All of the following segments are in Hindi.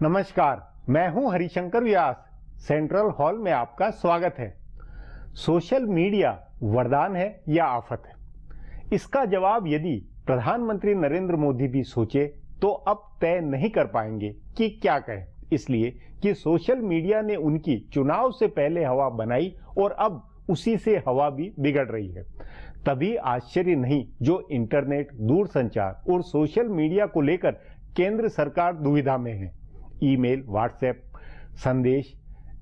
नमस्कार, मैं हूं हरिशंकर व्यास। सेंट्रल हॉल में आपका स्वागत है। सोशल मीडिया वरदान है या आफत है? इसका जवाब यदि प्रधानमंत्री नरेंद्र मोदी भी सोचे तो अब तय नहीं कर पाएंगे कि क्या कहें, इसलिए कि सोशल मीडिया ने उनकी चुनाव से पहले हवा बनाई और अब उसी से हवा भी बिगड़ रही है। तभी आश्चर्य नहीं जो इंटरनेट, दूरसंचार और सोशल मीडिया को लेकर केंद्र सरकार दुविधा में है। ईमेल, व्हाट्सएप संदेश,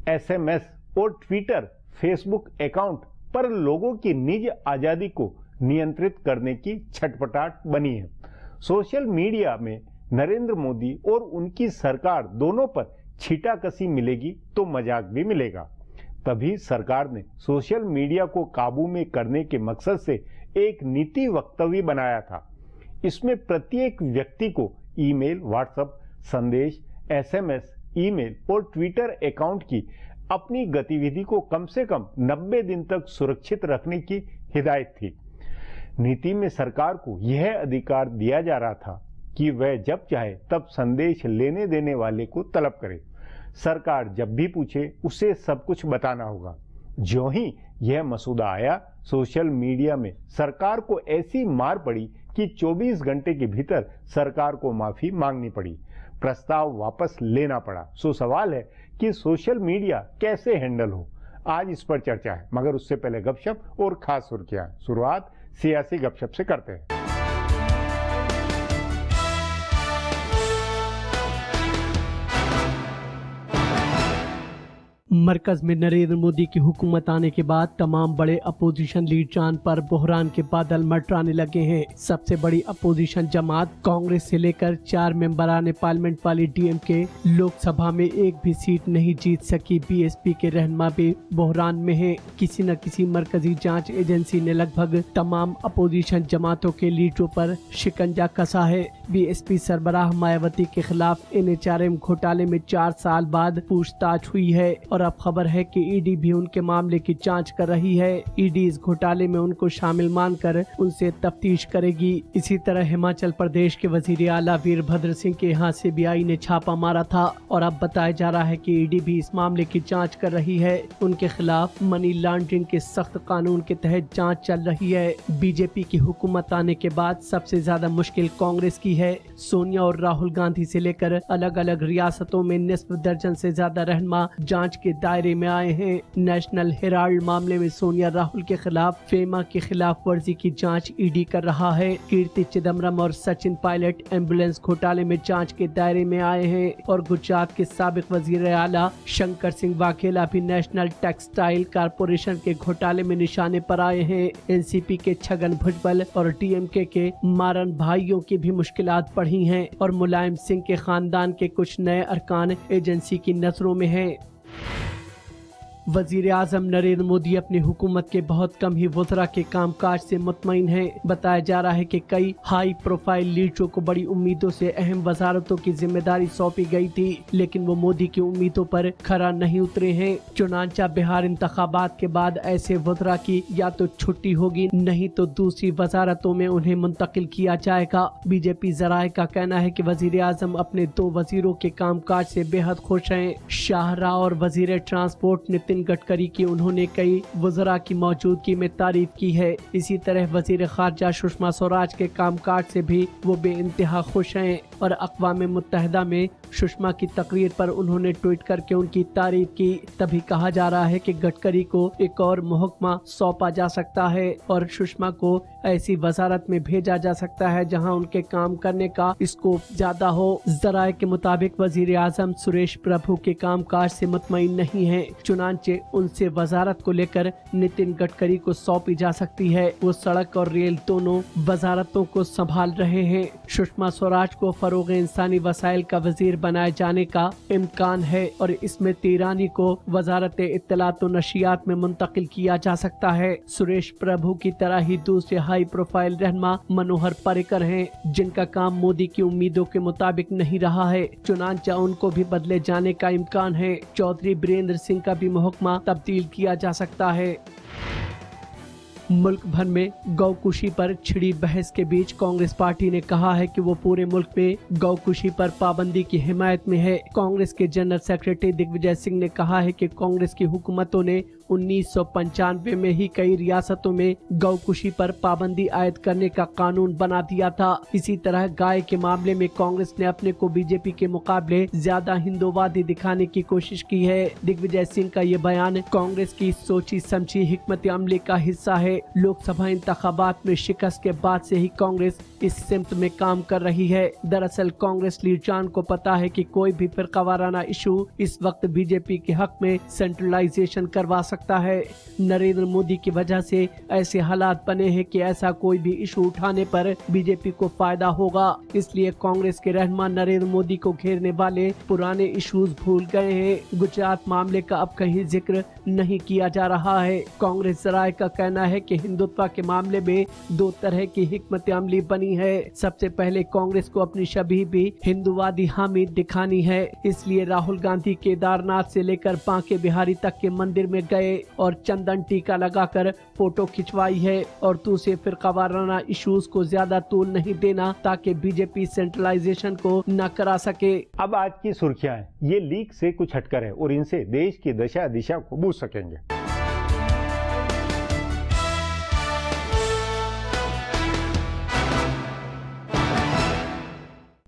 एसएमएस और ट्विटर, फेसबुक अकाउंट पर लोगों की निज आजादी को नियंत्रित करने की छटपटाहट बनी है। सोशल मीडिया में नरेंद्र मोदी और उनकी सरकार दोनों पर छींटाकशी मिलेगी तो मजाक भी मिलेगा। तभी सरकार ने सोशल मीडिया को काबू में करने के मकसद से एक नीति वक्तव्य बनाया था। इसमें प्रत्येक व्यक्ति को ईमेल, व्हाट्सएप संदेश, एसएमएस, ईमेल और ट्विटर अकाउंट की अपनी गतिविधि को कम से कम 90 दिन तक सुरक्षित रखने की हिदायत थी। नीति में सरकार को यह अधिकार दिया जा रहा था कि वह जब चाहे तब संदेश लेने देने वाले को तलब करे। सरकार जब भी पूछे उसे सब कुछ बताना होगा। ज्यों ही यह मसूदा आया, सोशल मीडिया में सरकार को ऐसी मार पड़ी कि 24 घंटे के भीतर सरकार को माफी मांगनी पड़ी, प्रस्ताव वापस लेना पड़ा। सो सवाल है कि सोशल मीडिया कैसे हैंडल हो। आज इस पर चर्चा है, मगर उससे पहले गपशप और खास सुर्खियां। शुरुआत सियासी गपशप से करते हैं। मरकज में नरेंद्र मोदी की हुकूमत आने के बाद तमाम बड़े अपोजिशन लीडरान पर बहरान के बादल मंडराने लगे हैं। सबसे बड़ी अपोजिशन जमात कांग्रेस से लेकर 4 मेंबरान पार्लियामेंट वाली डीएमके लोकसभा में एक भी सीट नहीं जीत सकी। बीएसपी के रहनुमा भी बहरान में हैं। किसी न किसी मरकजी जांच एजेंसी ने लगभग तमाम अपोजिशन जमातों के लीडरों पर शिकंजा कसा है। बीएसपी सरबराह मायावती के खिलाफ एनएचआरएम घोटाले में 4 साल बाद पूछताछ हुई है और अब खबर है कि ईडी भी उनके मामले की जांच कर रही है। ईडी इस घोटाले में उनको शामिल मानकर उनसे तफ्तीश करेगी। इसी तरह हिमाचल प्रदेश के वजीर आला वीरभद्र सिंह के यहाँ सीबीआई ने छापा मारा था और अब बताया जा रहा है कि ईडी भी इस मामले की जांच कर रही है। उनके खिलाफ मनी लॉन्ड्रिंग के सख्त कानून के तहत जांच चल रही है। बीजेपी की हुकूमत आने के बाद सबसे ज्यादा मुश्किल कांग्रेस की है। सोनिया और राहुल गांधी से लेकर अलग अलग रियासतों में निस्फ दर्जन से ज्यादा रहनुमा जांच के दायरे में आए हैं। नेशनल हेराल्ड मामले में सोनिया राहुल के खिलाफ फेमा की खिलाफ वर्जी की जांच ईडी कर रहा है। कीर्ति चिदम्बरम और सचिन पायलट एम्बुलेंस घोटाले में जांच के दायरे में आए हैं और गुजरात के साबिक वजीर आला शंकर सिंह वाघेला भी नेशनल टेक्सटाइल कारपोरेशन के घोटाले में निशाने पर आए हैं। एनसीपी के छगन भुजबल और डीएमके के मारन भाइयों की भी मुश्किलात बढ़ी हैं और मुलायम सिंह के खानदान के कुछ नए अरकान एजेंसी की नजरों में हैं। वजीर आजम नरेंद्र मोदी अपनी हुकूमत के बहुत कम ही वज़रा के कामकाज से मुतमईन हैं। बताया जा रहा है कि कई हाई प्रोफाइल लीडरों को बड़ी उम्मीदों से अहम वजारतों की जिम्मेदारी सौंपी गई थी, लेकिन वो मोदी की उम्मीदों पर खरा नहीं उतरे हैं। चुनांचा बिहार इंतखाबात के बाद ऐसे वज़रा की या तो छुट्टी होगी, नहीं तो दूसरी वजारतों में उन्हें मुंतकिल किया जाएगा। बीजेपी जराये का कहना है कि वजीर आजम अपने 2 वजीरों के कामकाज से बेहद खुश हैं। शाहराह और वजीर ट्रांसपोर्ट नितिन गडकरी की उन्होंने कई वज़रा की मौजूदगी में तारीफ की है। इसी तरह वजीर खारजा सुषमा स्वराज के कामकाज से भी वो बेइंतहा खुश हैं और अक़वाम मुत्तहिदा में सुषमा की तकरीर पर उन्होंने ट्वीट करके उनकी तारीफ की। तभी कहा जा रहा है कि गडकरी को एक और महकमा सौंपा जा सकता है और सुषमा को ऐसी वजारत में भेजा जा सकता है जहां उनके काम करने का स्कोप ज्यादा हो। जराये के मुताबिक वजीर आजम सुरेश प्रभु के कामकाज से मुतमईन नहीं है, चुनांचे उनसे वजारत को लेकर नितिन गडकरी को सौंपी जा सकती है। वो सड़क और रेल दोनों वजारतों को संभाल रहे हैं। सुषमा स्वराज को फरोग इंसानी वसाइल का वजीर बनाए जाने का इम्कान है और इसमें तिरानी को वजारत इत्तलात व नशियात में मुंतकिल किया जा सकता है। सुरेश प्रभु की तरह ही दूसरे हाई प्रोफाइल रहनुमा मनोहर पर्रिकर हैं, जिनका काम मोदी की उम्मीदों के मुताबिक नहीं रहा है, चुनांचा उनको भी बदले जाने का इम्कान है। चौधरी बीरेंद्र सिंह का भी महकमा तब्दील किया जा सकता है। मुल्क भर में गौकुशी पर छिड़ी बहस के बीच कांग्रेस पार्टी ने कहा है कि वो पूरे मुल्क में गौकुशी पर पाबंदी की हिमायत में है। कांग्रेस के जनरल सेक्रेटरी दिग्विजय सिंह ने कहा है कि कांग्रेस की हुकूमतों ने 1995 में ही कई रियासतों में गौकुशी पर पाबंदी आयद करने का कानून बना दिया था। इसी तरह गाय के मामले में कांग्रेस ने अपने को बीजेपी के मुकाबले ज्यादा हिंदूवादी दिखाने की कोशिश की है। दिग्विजय सिंह का ये बयान कांग्रेस की सोची समझी हिकमत अमली का हिस्सा है। लोकसभा इंतखाबात में शिकस्त के बाद से ही कांग्रेस इस सिमत में काम कर रही है। दरअसल कांग्रेस लीडरान को पता है कि कोई भी फिरकावाराना इशू इस वक्त बीजेपी के हक में सेंट्रलाइजेशन करवा सकता है। नरेंद्र मोदी की वजह से ऐसे हालात बने हैं कि ऐसा कोई भी इशू उठाने पर बीजेपी को फायदा होगा। इसलिए कांग्रेस के रहनुमा नरेंद्र मोदी को घेरने वाले पुराने इश्यूज भूल गए हैं। गुजरात मामले का अब कहीं जिक्र नहीं किया जा रहा है। कांग्रेस जराये का कहना है कि हिंदुत्व के मामले में दो तरह की हिकमत अमली बनी है। सबसे पहले कांग्रेस को अपनी शबीह भी हिंदूवादी हामी दिखानी है। इसलिए राहुल गांधी केदारनाथ से लेकर बांके बिहारी तक के मंदिर में गए और चंदन टीका लगाकर फोटो खिंचवाई है। और दूसरे फिरकावाराना इश्यूज को ज्यादा तूल नहीं देना ताकि बीजेपी सेंट्रलाइजेशन को न करा सके। अब आज की सुर्खियां हैं, ये लीक से कुछ हटकर है और इनसे देश की दशा दिशा को बूझ सकेंगे।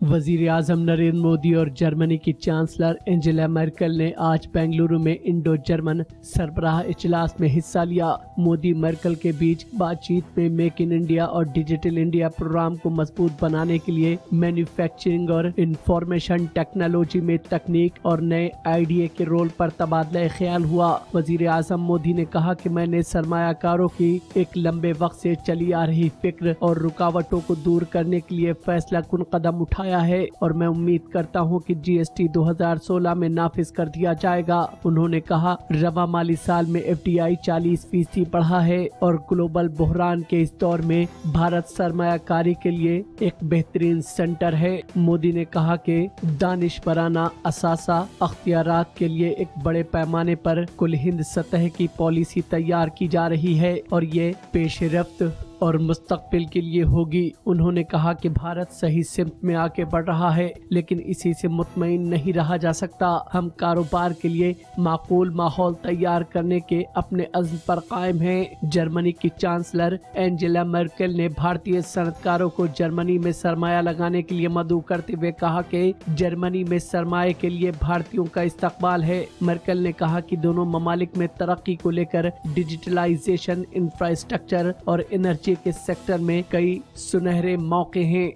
वजीर आजम नरेंद्र मोदी और जर्मनी की चांसलर एंजेला मर्केल ने आज बेंगलुरु में इंडो जर्मन सरबराह इजलास में हिस्सा लिया। मोदी मर्केल के बीच बातचीत में मेक इन इंडिया और डिजिटल इंडिया प्रोग्राम को मजबूत बनाने के लिए मैन्युफैक्चरिंग और इंफॉर्मेशन टेक्नोलॉजी में तकनीक और नए आइडिया के रोल पर तबादला ख्याल हुआ। वजीर आजम मोदी ने कहा कि मैंने सरमायाकारों की एक लंबे वक्त से चली आ रही फिक्र और रुकावटों को दूर करने के लिए फैसला कुन कदम उठाया है और मैं उम्मीद करता हूं कि जीएसटी 2016 में नाफिज कर दिया जाएगा। उन्होंने कहा रवा माली साल में एफडीआई 40% बढ़ा है और ग्लोबल बहरान के इस दौर में भारत सरमायाकारी के लिए एक बेहतरीन सेंटर है। मोदी ने कहा कि दानिशवराना असासा अख्तियारात के लिए एक बड़े पैमाने पर कुल हिंद सतह की पॉलिसी तैयार की जा रही है और ये पेशरफ्त और मुस्तकबिल के लिए होगी। उन्होंने कहा कि भारत सही सिमत में आगे बढ़ रहा है लेकिन इसी से मुतमईन नहीं रहा जा सकता। हम कारोबार के लिए माकूल माहौल तैयार करने के अपने अज़्म पर कायम हैं। जर्मनी की चांसलर एंजेला मर्केल ने भारतीय सनतकारों को जर्मनी में सरमाया लगाने के लिए मदऊ करते हुए कहा कि जर्मनी में सरमाए के लिए भारतीयों का इस्तकबाल है। मर्केल ने कहा कि दोनों ममालिक में तरक्की को लेकर डिजिटलाइजेशन, इंफ्रास्ट्रक्चर और एनर्जी के सेक्टर में कई सुनहरे मौके हैं।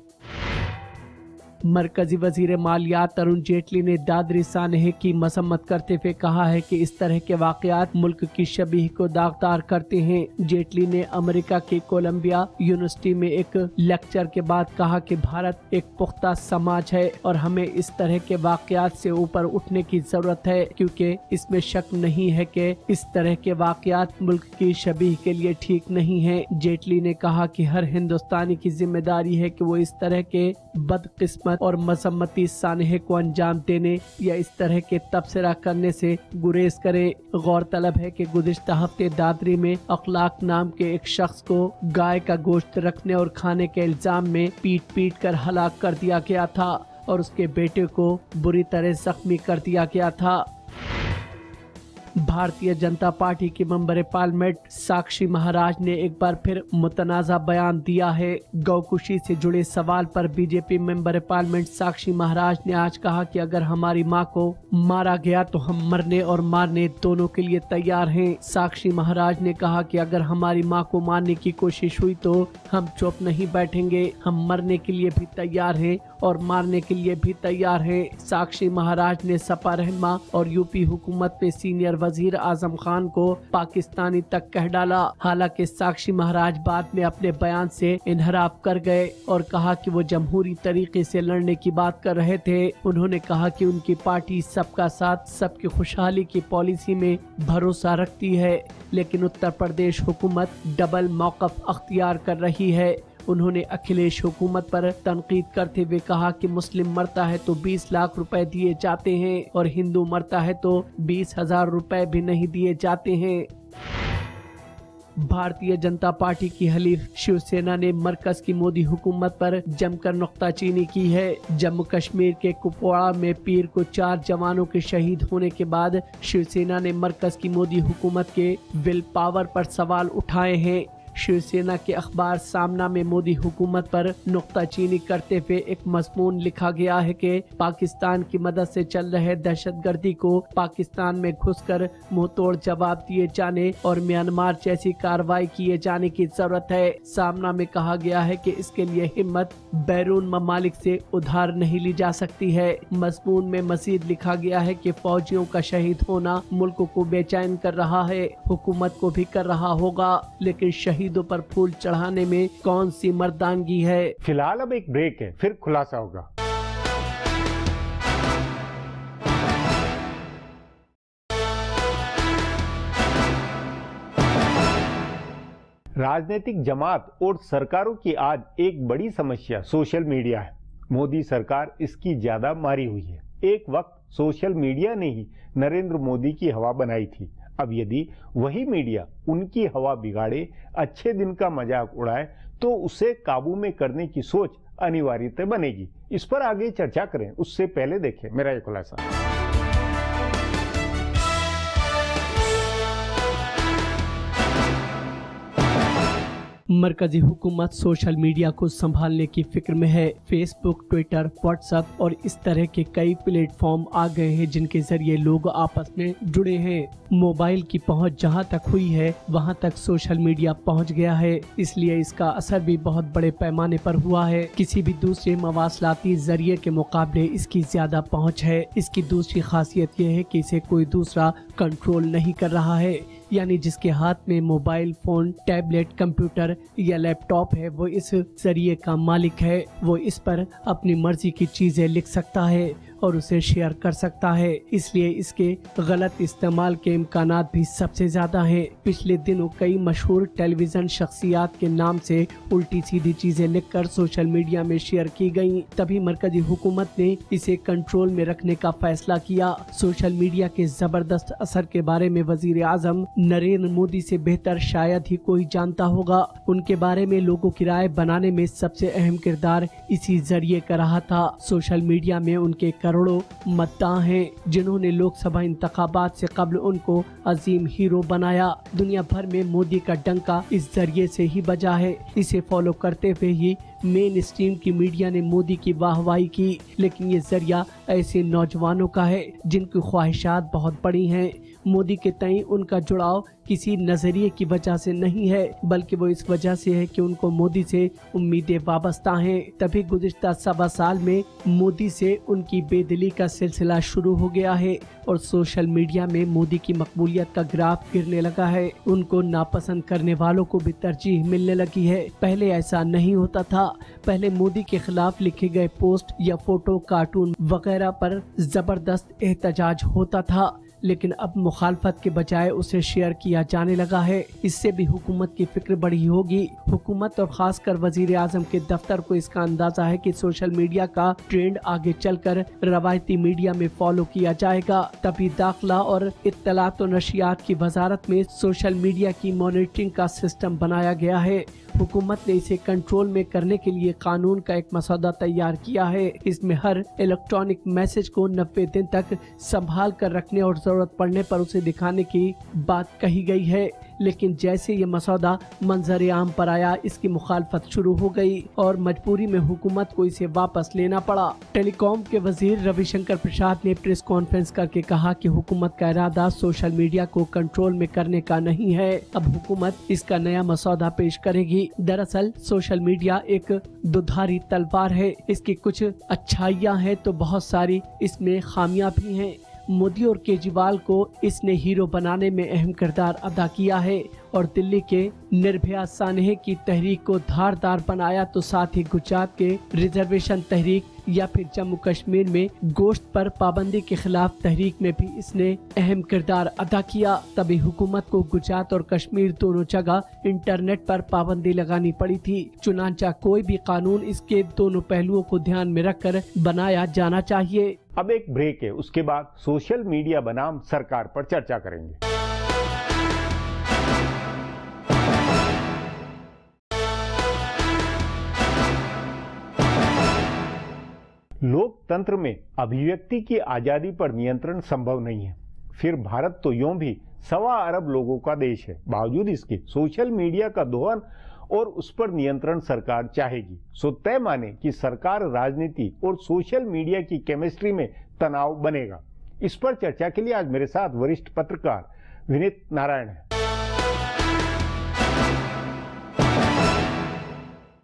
मरकजी वजीर मालियात अरुण जेटली ने दादरी सानहे की मसम्मत करते हुए कहा है कि इस तरह के वाकयात मुल्क की शबीह को दागदार करते हैं। जेटली ने अमेरिका के कोलंबिया यूनिवर्सिटी में एक लेक्चर के बाद कहा कि भारत एक पुख्ता समाज है और हमें इस तरह के वाकयात से ऊपर उठने की जरूरत है क्योंकि इसमें शक नहीं है कि इस तरह के वाकयात मुल्क की शबीह के लिए ठीक नहीं है। जेटली ने कहा कि हर हिंदुस्तानी की जिम्मेदारी है कि वो इस तरह के बदकिस्मत और मसम्मती सानहे को अंजाम देने या इस तरह के तबसरा करने से गुरेज करे। गौरतलब है कि गुज़िश्ता हफ्ते दादरी में अखलाक नाम के एक शख्स को गाय का गोश्त रखने और खाने के इल्जाम में पीट कर हलाक कर दिया गया था और उसके बेटे को बुरी तरह जख्मी कर दिया गया था। भारतीय जनता पार्टी की मेंबर पार्लियामेंट साक्षी महाराज ने एक बार फिर मुतनाज़ा बयान दिया है। गौकुशी से जुड़े सवाल पर BJP member parliament Sakshi Maharaj ने आज कहा कि अगर हमारी मां को मारा गया तो हम मरने और मारने दोनों के लिए तैयार हैं। साक्षी महाराज ने कहा कि अगर हमारी मां को मारने की कोशिश हुई तो हम चुप नहीं बैठेंगे, हम मरने के लिए भी तैयार हैं और मारने के लिए भी तैयार हैं। साक्षी महाराज ने सपा रहनुमा और यूपी हुकूमत में सीनियर वजीर आजम खान को पाकिस्तानी तक कह डाला। हालांकि साक्षी महाराज बाद में अपने बयान से इनहराफ कर गए और कहा कि वो जमहूरी तरीके से लड़ने की बात कर रहे थे। उन्होंने कहा कि उनकी पार्टी सबका साथ सबकी खुशहाली की पॉलिसी में भरोसा रखती है लेकिन उत्तर प्रदेश हुकूमत डबल मौक़िफ़ अख्तियार कर रही है। उन्होंने अखिलेश हुकूमत पर तनकीद करते हुए कहा कि मुस्लिम मरता है तो 20 लाख रुपए दिए जाते हैं और हिंदू मरता है तो 20,000 रुपए भी नहीं दिए जाते हैं। भारतीय जनता पार्टी की हलीफ शिवसेना ने मरकज की मोदी हुकूमत पर जमकर नुक्ताचीनी की है। जम्मू कश्मीर के कुपवाड़ा में पीर को 4 जवानों के शहीद होने के बाद शिवसेना ने मरकज की मोदी हुकूमत के विल पावर पर सवाल उठाए हैं। शिवसेना के अखबार सामना में मोदी हुकूमत पर नुक्ताचीनी करते हुए एक मजमून लिखा गया है कि पाकिस्तान की मदद से चल रहे दहशतगर्दी को पाकिस्तान में घुसकर मुंहतोड़ जवाब दिए जाने और म्यांमार जैसी कार्रवाई किए जाने की जरूरत है। सामना में कहा गया है कि इसके लिए हिम्मत बैरून ममालिक से उधार नहीं ली जा सकती है। मजमून में मजीद लिखा गया है कि फौजियों का शहीद होना मुल्क को बेचैन कर रहा है, हुकूमत को भी कर रहा होगा, लेकिन शहीदों पर फूल चढ़ाने में कौन सी मर्दानगी है। फिलहाल अब एक ब्रेक है, फिर खुलासा होगा। राजनीतिक जमात और सरकारों की आज एक बड़ी समस्या सोशल मीडिया है। मोदी सरकार इसकी ज्यादा मारी हुई है। एक वक्त सोशल मीडिया ने ही नरेंद्र मोदी की हवा बनाई थी। अब यदि वही मीडिया उनकी हवा बिगाड़े, अच्छे दिन का मजाक उड़ाए, तो उसे काबू में करने की सोच अनिवार्यता बनेगी। इस पर आगे चर्चा करें, उससे पहले देखें मेरा ये खुलासा। मरकजी हुकूमत सोशल मीडिया को संभालने की फिक्र में है। फेसबुक, ट्विटर, व्हाट्सएप और इस तरह के कई प्लेटफॉर्म आ गए हैं जिनके जरिए लोग आपस में जुड़े हैं। मोबाइल की पहुंच जहां तक हुई है वहां तक सोशल मीडिया पहुंच गया है, इसलिए इसका असर भी बहुत बड़े पैमाने पर हुआ है। किसी भी दूसरे मवासलाती जरिए के मुकाबले इसकी ज्यादा पहुंच है। इसकी दूसरी खासियत यह है कि इसे कोई दूसरा कंट्रोल नहीं कर रहा है, यानी जिसके हाथ में मोबाइल फोन, टैबलेट, कंप्यूटर या लैपटॉप है वो इस जरिए का मालिक है। वो इस पर अपनी मर्जी की चीजें लिख सकता है और उसे शेयर कर सकता है, इसलिए इसके गलत इस्तेमाल के इम्कानात भी सबसे ज्यादा हैं। पिछले दिनों कई मशहूर टेलीविजन शख्सियात के नाम से उल्टी सीधी चीजें लिखकर सोशल मीडिया में शेयर की गईं। तभी मरकजी हुकूमत ने इसे कंट्रोल में रखने का फैसला किया। सोशल मीडिया के जबरदस्त असर के बारे में वजीर आजम नरेंद्र मोदी से बेहतर शायद ही कोई जानता होगा। उनके बारे में लोगों की राय बनाने में सबसे अहम किरदार इसी जरिए का रहा था। सोशल मीडिया में उनके करोड़ों मतदाता हैं जिन्होंने लोकसभा इंतखाबात से कबल उनको अजीम हीरो बनाया। दुनिया भर में मोदी का डंका इस जरिए से ही बजा है। इसे फॉलो करते हुए ही मेन स्ट्रीम की मीडिया ने मोदी की वाहवाही की, लेकिन ये जरिया ऐसे नौजवानों का है जिनकी ख्वाहिशात बहुत बड़ी हैं। मोदी के तई उनका जुड़ाव किसी नजरिए की वजह से नहीं है, बल्कि वो इस वजह से है कि उनको मोदी से उम्मीदें वाबस्ता हैं। तभी गुज़िश्ता 1.25 साल में मोदी से उनकी बेदिली का सिलसिला शुरू हो गया है और सोशल मीडिया में मोदी की मकबूलियत का ग्राफ गिरने लगा है। उनको नापसंद करने वालों को भी तरजीह मिलने लगी है। पहले ऐसा नहीं होता था। पहले मोदी के खिलाफ लिखे गए पोस्ट या फोटो, कार्टून वगैरह पर जबरदस्त एहतजाज होता था, लेकिन अब मुखालफत के बजाय उसे शेयर किया जाने लगा है। इससे भी हुकूमत की फिक्र बढ़ी होगी। हुकूमत और खासकर वजीर आजम के दफ्तर को इसका अंदाजा है कि सोशल मीडिया का ट्रेंड आगे चलकर रवायती मीडिया में फॉलो किया जाएगा। तभी दाखिला और इत्तलात और नशियात की वजारत में सोशल मीडिया की मॉनिटरिंग का सिस्टम बनाया गया है। हुकूमत ने इसे कंट्रोल में करने के लिए कानून का एक मसौदा तैयार किया है। इसमें हर इलेक्ट्रॉनिक मैसेज को 90 दिन तक संभाल कर रखने और जरूरत पड़ने पर उसे दिखाने की बात कही गई है। लेकिन जैसे ये मसौदा मंजर आम पर आया, इसकी मुखालफत शुरू हो गई और मजबूरी में हुकूमत को इसे वापस लेना पड़ा। टेलीकॉम के वजीर रविशंकर प्रसाद ने प्रेस कॉन्फ्रेंस करके कहा कि हुकूमत का इरादा सोशल मीडिया को कंट्रोल में करने का नहीं है। अब हुकूमत इसका नया मसौदा पेश करेगी। दरअसल सोशल मीडिया एक दुधारी तलवार है। इसकी कुछ अच्छाइयाँ हैं तो बहुत सारी इसमें खामियां भी हैं। मोदी और केजरीवाल को इसने हीरो बनाने में अहम किरदार अदा किया है और दिल्ली के निर्भया सानहे की तहरीक को धारदार बनाया, तो साथ ही गुजरात के रिजर्वेशन तहरीक या फिर जम्मू कश्मीर में गोश्त पर पाबंदी के खिलाफ तहरीक में भी इसने अहम किरदार अदा किया। तभी हुकूमत को गुजरात और कश्मीर दोनों जगह इंटरनेट पर पाबंदी लगानी पड़ी थी। चुनांचा कोई भी कानून इसके दोनों पहलुओं को ध्यान में रखकर बनाया जाना चाहिए। अब एक ब्रेक है, उसके बाद सोशल मीडिया बनाम सरकार पर चर्चा करेंगे। लोकतंत्र में अभिव्यक्ति की आजादी पर नियंत्रण संभव नहीं है। फिर भारत तो यूं भी 1.25 अरब लोगों का देश है। बावजूद इसके सोशल मीडिया का दोहन और उस पर नियंत्रण सरकार चाहेगी। सो तय माने कि सरकार राजनीति और सोशल मीडिया की केमिस्ट्री में तनाव बनेगा। इस पर चर्चा के लिए आज मेरे साथ वरिष्ठ पत्रकार विनीत नारायण है।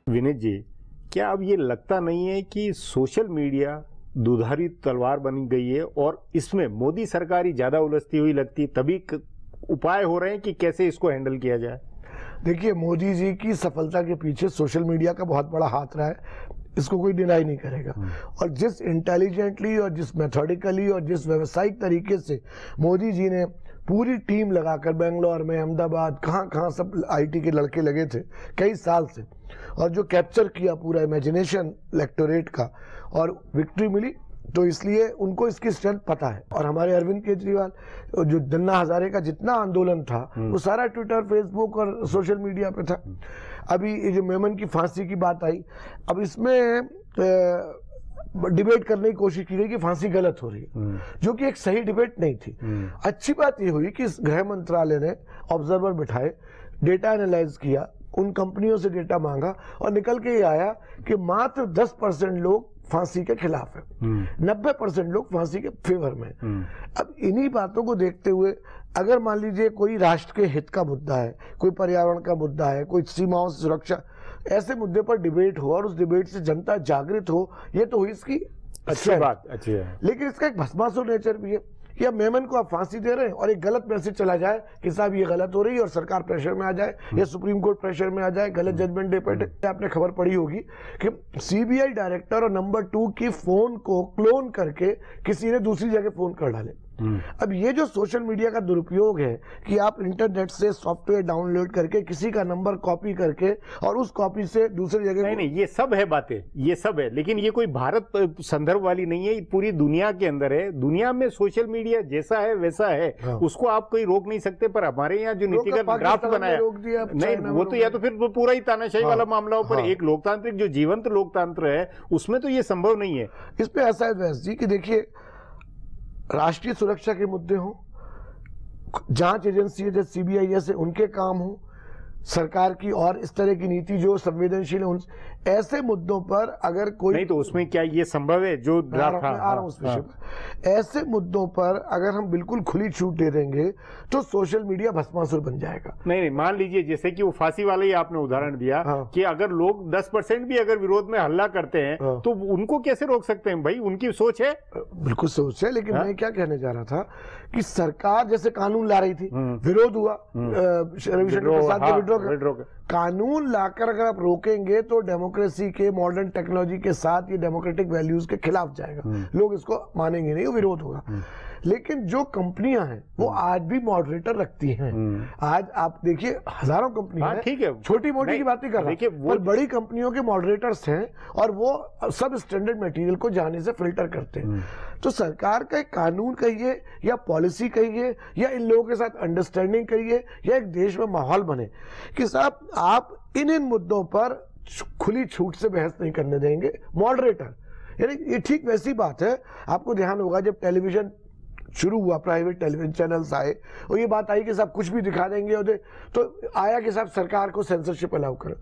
विनीत जी, क्या अब ये लगता नहीं है कि सोशल मीडिया दुधारी तलवार बन गई है और इसमें मोदी सरकार ही ज्यादा उलझती हुई लगती, तभी उपाय हो रहे हैं कि कैसे इसको हैंडल किया जाए? देखिए, मोदी जी की सफलता के पीछे सोशल मीडिया का बहुत बड़ा हाथ रहा है, इसको कोई डिनाई नहीं करेगा। और जिस इंटेलिजेंटली और जिस मेथोडिकली और जिस व्यावसायिक तरीके से मोदी जी ने पूरी टीम लगाकर बेंगलोर में, अहमदाबाद, कहाँ सब आईटी के लड़के लगे थे कई साल से, और जो कैप्चर किया पूरा इमेजिनेशन इलेक्टोरेट का और विक्ट्री मिली, तो इसलिए उनको इसकी स्ट्रेंथ पता है। और हमारे अरविंद केजरीवाल, जो अन्ना हजारे का जितना आंदोलन था वो सारा ट्विटर, फेसबुक और सोशल मीडिया पे था। अभी ये जो मेमन की फांसी की बात आई, अब इसमें डिबेट करने की कोशिश की गई कि फांसी गलत हो रही है, जो कि एक सही डिबेट नहीं थी। अच्छी बात ये हुई कि गृह मंत्रालय ने ऑब्जर्वर बिठाए, डेटा एनालाइज किया, उन कंपनियों से डेटा मांगा और निकल के ये आया कि मात्र 10% लोग फांसी के खिलाफ है, 90% लोग फांसी के फेवर में। अब इन्हीं बातों को देखते हुए अगर मान लीजिए कोई राष्ट्र के हित का मुद्दा है, कोई पर्यावरण का मुद्दा है, कोई सीमाओं से सुरक्षा, ऐसे मुद्दे पर डिबेट हो और उस डिबेट से जनता जागृत हो, ये तो हुई इसकी अच्छी बात, अच्छी है। लेकिन इसका एक भस्मासुर नेचर भी है कि अब मेमन को आप फांसी दे रहे हैं और एक गलत मैसेज चला जाए कि साहब ये गलत हो रही है और सरकार प्रेशर में आ जाए या सुप्रीम कोर्ट प्रेशर में आ जाए, गलत जजमेंट दे बैठे। आपने खबर पढ़ी होगी कि सीबीआई डायरेक्टर और नंबर 2 की फोन को क्लोन करके किसी ने दूसरी जगह फोन कर डाले। अब ये जो सोशल मीडिया का दुरुपयोग है कि आप इंटरनेट से सॉफ्टवेयर डाउनलोड करके किसी का नंबर कॉपी करके और उस कॉपी से दूसरी जगह, नहीं, ये सब है बातें, ये सब है, लेकिन ये कोई भारत संदर्भ वाली नहीं है, पूरी दुनिया के अंदर है। दुनिया में सोशल मीडिया जैसा है वैसा है, उसको आप कोई रोक नहीं सकते। पर हमारे यहाँ जो नीतिगत ड्राफ्ट बनाया, नहीं, वो तो या तो फिर पूरा ही तानाशाही वाला मामला हो, पर एक लोकतांत्रिक जो जीवंत लोकतंत्र है उसमें तो ये संभव नहीं है। इस पे ऐसा है वैस जी कि देखिए, राष्ट्रीय सुरक्षा के मुद्दे हों, जांच एजेंसी जैसे सीबीआई जैसे उनके काम हो, सरकार की और इस तरह की नीति जो संवेदनशील है, ऐसे मुद्दों पर अगर कोई, नहीं तो उसमें क्या ये संभव है जो ड्राफ्ट आ रहा हूं उस विषय पर, ऐसे मुद्दों पर अगर हम बिल्कुल खुली छूट दे देंगे तो सोशल मीडिया भस्मासुर बन जाएगा। नहीं, मान लीजिए जैसे कि वो फांसी वाला ही आपने उदाहरण दिया कि अगर लोग 10% भी अगर विरोध में हल्ला करते हैं तो उनको कैसे रोक सकते हैं? भाई उनकी सोच है, बिल्कुल सोच है। लेकिन मैं क्या कहने जा रहा था कि सरकार जैसे कानून ला रही थी, विरोध हुआ रविशंकर प्रसाद के विड्रॉ का कानून लाकर अगर आप रोकेंगे तो डेमोक्रेसी के, मॉडर्न टेक्नोलॉजी के साथ ये डेमोक्रेटिक वैल्यूज के खिलाफ जाएगा, लोग इसको मानेंगे नहीं, विरोध होगा। लेकिन जो कंपनियां हैं वो आज भी मॉडरेटर रखती हैं। आज आप देखिए हजारों कंपनियां हैं, ठीक है, छोटी मोटी की बात नहीं कर रहा, वो बड़ी कंपनियों के मॉडरेटर्स हैं और वो सब स्टैंडर्ड मटेरियल को जाने से फिल्टर करते हैं। तो सरकार का एक कानून कहिए या पॉलिसी कहिए या इन लोगों के साथ अंडरस्टैंडिंग कहिए या एक देश में माहौल बने कि साहब आप इन मुद्दों पर खुली छूट से बहस नहीं करने देंगे, मॉडरेटर। यानी ये ठीक वैसी बात है, आपको ध्यान होगा जब टेलीविजन शुरू हुआ, प्राइवेट टेलीविजन चैनल्स आए और ये बात आई कि साहब कुछ भी दिखा देंगे, तो आया कि साहब सरकार को सेंसरशिप अलाउ करो।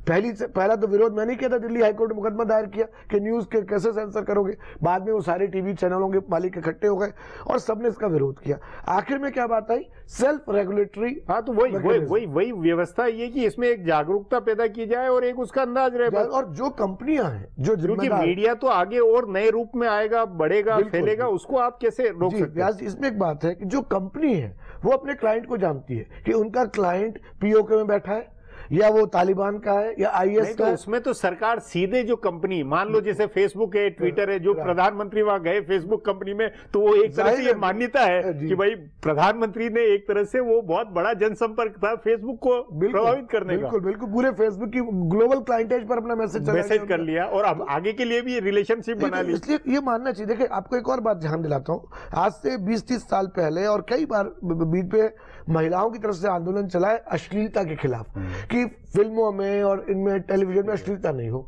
पहला तो विरोध मैंने किया था, दिल्ली हाईकोर्ट में मुकदमा दायर किया कि न्यूज के कैसे सेंसर करोगे। बाद में वो सारे टीवी चैनलों के मालिक इकट्ठे हो गए और सबने इसका विरोध किया। आखिर में क्या बात आई, सेल्फ रेगुलेटरी। हाँ, तो वही व्यवस्था ये कि इसमें एक जागरूकता पैदा की जाए और एक उसका अंदाज रहे। और जो कंपनियां हैं, जो मीडिया तो आगे और नए रूप में आएगा, बढ़ेगा, फैलेगा, उसको आप कैसे रोक सकते हैं? इसमें एक बात है कि जो कंपनी है वो अपने क्लाइंट को जानती है कि उनका क्लाइंट पीओके में बैठा है या वो तालिबान का है या आईएस का है। उसमें तो सरकार सीधे जो कंपनी, मान लो जैसे फेसबुक है, ट्विटर है, जो प्रधानमंत्री वहां गए फेसबुक कंपनी में, तो वो एक तरह से ये मान्यता है कि भाई प्रधानमंत्री ने एक तरह से वो बहुत बड़ा जनसंपर्क था फेसबुक को प्रभावित करने का। बिल्कुल पूरे फेसबुक की ग्लोबल क्लाइंटेज पर अपना मैसेज कर लिया और अब आगे के लिए भी रिलेशनशिप बना ली। इसलिए ये मानना चाहिए। देखिए, आपको एक और बात ध्यान दिलाता हूँ, आज से 20-30 साल पहले और कई बार बीच पे महिलाओं की तरफ से आंदोलन चला है अश्लीलता के खिलाफ कि फिल्मों में और इनमें टेलीविजन में अश्लीलता नहीं हो।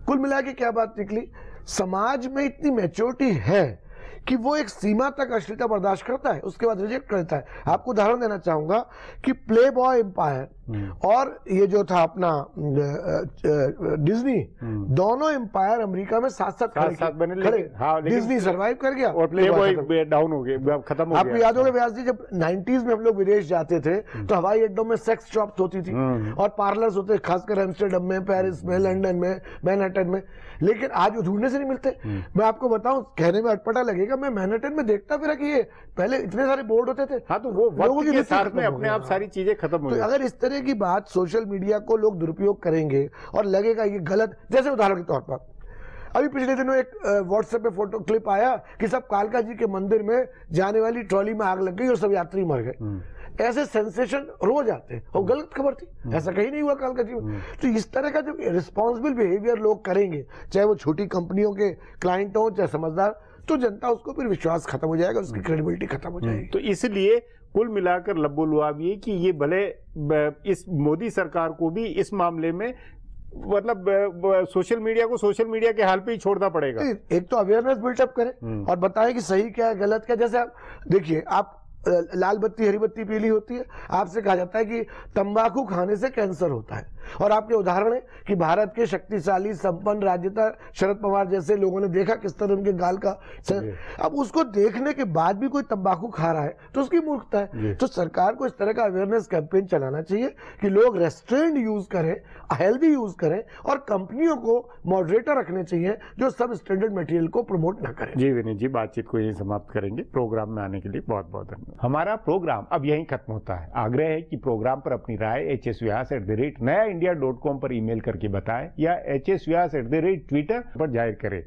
कुल मिला के क्या बात निकली, समाज में इतनी मैच्योरिटी है कि वो एक सीमा तक अश्लीलता बर्दाश्त करता है, उसके बाद रिजेक्ट करता है। आपको उदाहरण देना चाहूंगा कि प्ले बॉय एम्पायर और ये जो था अपना डिज्नी, दोनों एम्पायर अमेरिका में साथ साथ खड़े। डिज्नी सरवाइव कर गया और प्ले बॉय डाउन हो गया, खत्म हो गया। आपको याद होगा व्यास जी, जब 90s में हम लोग विदेश जाते थे तो हवाई अड्डों में सेक्स शॉप्स होती थी और पार्लर्स होते, खासकर एम्स्टर्डम में, पेरिस में, लंदन में, मैनहट्टन में। लेकिन आज वो ढूंढने से नहीं मिलते। मैं आपको बताऊं, कहने में अटपटा लगेगा, मैं मैनहट्टन में देखता फिरा कि ये पहले इतने सारे बोर्ड होते थे। हाँ, तो वो वक्त के साथ में अपने आप सारी चीजें खत्म हो गई। तो अगर इस तरह की बात सोशल मीडिया को लोग दुरुपयोग करेंगे और लगेगा ये गलत, जैसे उदाहरण के तौर पर अभी पिछले दिनों एक व्हाट्सएप पे फोटो क्लिप आया कि सब कालका जी के मंदिर में जाने वाली ट्रॉली में आग लग गई और सब यात्री मर गए। ऐसे सेंसेशन रोज आते हैं और गलत खबर थी, ऐसा कहीं नहीं हुआ कालका जी में। तो इस तरह का जो रिस्पॉन्सिबल बिहेवियर लोग करेंगे, चाहे वो छोटी कंपनियों के क्लाइंट हो चाहे समझदार, तो जनता उसको फिर विश्वास खत्म हो जाएगा, उसकी क्रेडिबिलिटी खत्म हो जाएगी। तो इसलिए कुल मिलाकर लब्बो लुआब ये कि ये भले इस मोदी सरकार को भी इस मामले में मतलब सोशल मीडिया को सोशल मीडिया के हाल पे ही छोड़ना पड़ेगा। एक तो अवेयरनेस बिल्टअप करें और बताएं कि सही क्या है गलत क्या। जैसे आप देखिए, आप लाल बत्ती हरी बत्ती पीली होती है, आपसे कहा जाता है कि तंबाकू खाने से कैंसर होता है, और आपके उदाहरण है कि भारत के शक्तिशाली संपन्न राजनेता शरद पवार जैसे लोगों ने देखा किस तरह उनके गाल का। अब उसको देखने के बाद भी कोई तंबाकू खा रहा है तो उसकी मूर्खता है। तो सरकार को इस तरह का अवेयरनेस कैंपेन चलाना चाहिए कि लोग रेस्ट्रेंड यूज करें, हेल्दी यूज करें, और कंपनियों को मॉडरेटर रखने चाहिए जो सब स्टैंडर्ड मटेरियल को प्रमोट ना करें। जी विनीत जी, बातचीत को यही समाप्त करेंगे। प्रोग्राम में आने के लिए बहुत बहुत धन्यवाद। हमारा प्रोग्राम अब यहीं खत्म होता है। आग्रह है कि प्रोग्राम पर अपनी राय hsvyas@nayaindia.com पर ईमेल करके बताएं या hsvyas@twitter पर जाहिर करें।